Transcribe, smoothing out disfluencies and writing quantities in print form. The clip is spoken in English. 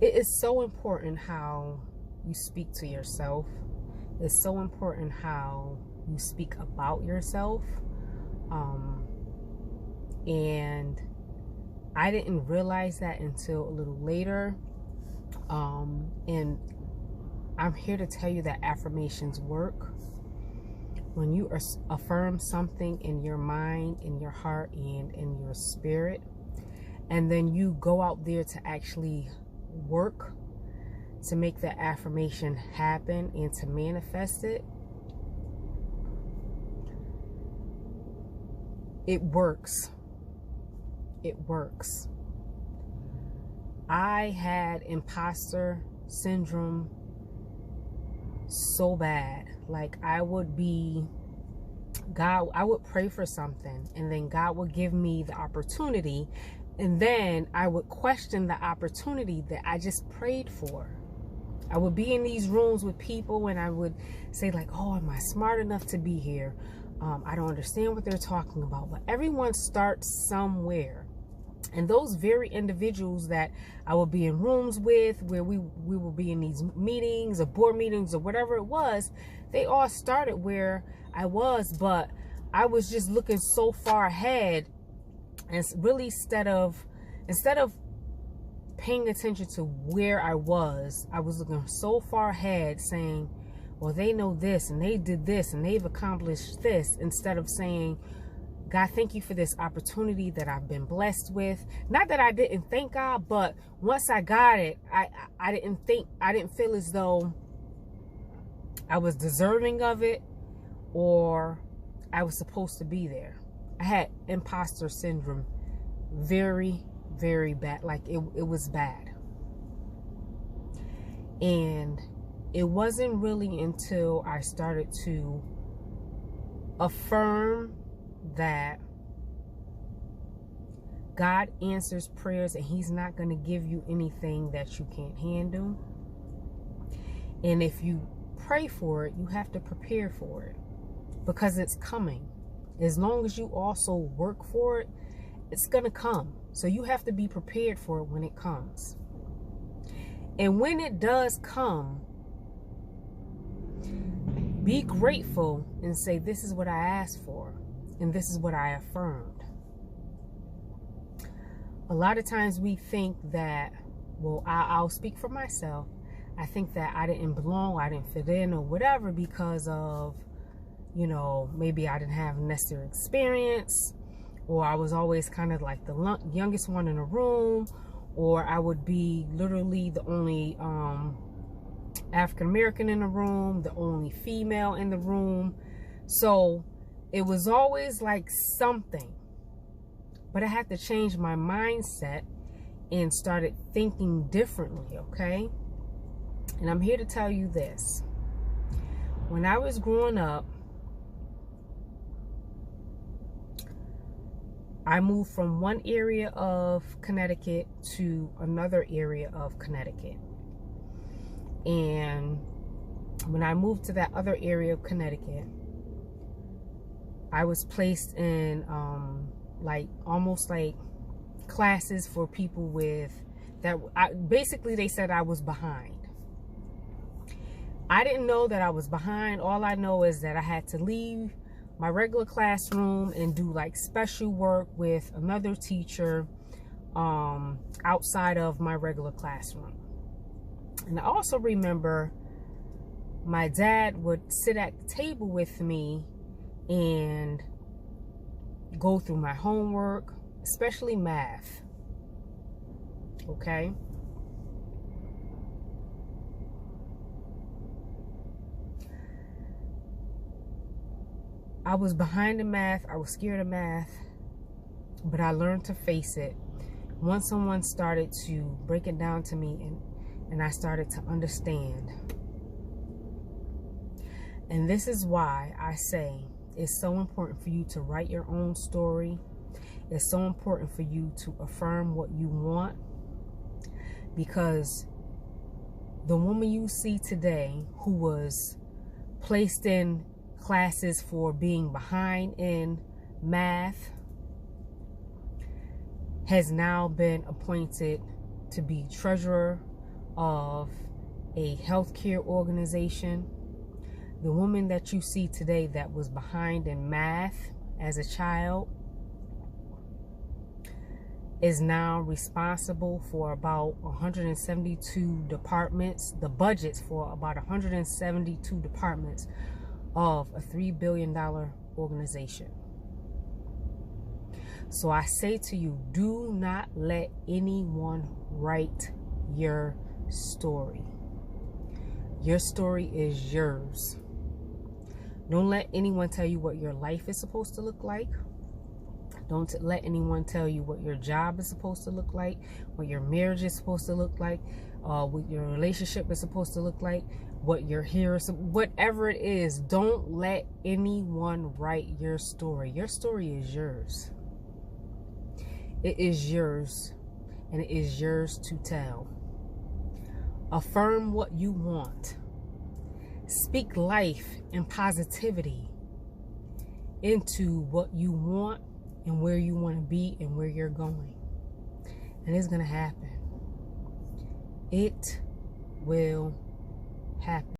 It is so important how you speak to yourself. It's so important how you speak about yourself. And I didn't realize that until a little later. And I'm here to tell you that affirmations work. When you affirm something in your mind, in your heart, and in your spirit, and then you go out there to actually work to make that affirmation happen and to manifest it, it works. It works. I had imposter syndrome so bad. Like, I would pray for something, and then God would give me the opportunity, and then I would question the opportunity that I just prayed for. I would be in these rooms with people, and I would say like, oh, am I smart enough to be here? I don't understand what they're talking about. But everyone starts somewhere. And those very individuals that I would be in rooms with, where we will be in these meetings or board meetings or whatever it was, they all started where I was, but I was just looking so far ahead, and really instead of paying attention to where I was looking so far ahead, saying, well, they know this and they did this and they've accomplished this, instead of saying, God, thank you for this opportunity that I've been blessed with. Not that I didn't thank God, but once I got it, I didn't feel as though I was deserving of it or I was supposed to be there. I had imposter syndrome very, very bad. Like, it was bad. And it wasn't really until I started to affirm that God answers prayers and he's not going to give you anything that you can't handle. And if you pray for it, you have to prepare for it, because it's coming. As long as you also work for it, it's going to come. So you have to be prepared for it when it comes. And when it does come, be grateful and say, this is what I asked for, and this is what I affirmed. A lot of times we think that, well, I'll speak for myself. I think that I didn't belong, I didn't fit in or whatever because of, maybe I didn't have necessary experience, or I was always kind of like the youngest one in the room, or I would be literally the only African American in the room, the only female in the room. So it was always like something. But I had to change my mindset and started thinking differently, okay? And I'm here to tell you this. When I was growing up, I moved from one area of Connecticut to another area of Connecticut. And when I moved to that other area of Connecticut, I was placed in almost like classes for people with that. Basically, they said I was behind. I didn't know that I was behind. All I know is that I had to leave my regular classroom and do like special work with another teacher outside of my regular classroom. And I also remember my dad would sit at the table with me and go through my homework, especially math. Okay? I was behind in math. I was scared of math. But I learned to face it. Once someone started to break it down to me and I started to understand. And this is why I say it's so important for you to write your own story. It's so important for you to affirm what you want. Because the woman you see today who was placed in classes for being behind in math has now been appointed to be treasurer of a healthcare organization. The woman that you see today that was behind in math as a child is now responsible for about 172 departments, the budgets for about 172 departments of a $3 billion organization. So I say to you, do not let anyone write your story. Your story is yours. Don't let anyone tell you what your life is supposed to look like. Don't let anyone tell you what your job is supposed to look like, what your marriage is supposed to look like, what your relationship is supposed to look like, what your hair is, whatever it is. Don't let anyone write your story. Your story is yours. It is yours, and it is yours to tell. Affirm what you want. Speak life and positivity into what you want and where you want to be and where you're going. And it's going to happen. It will happen.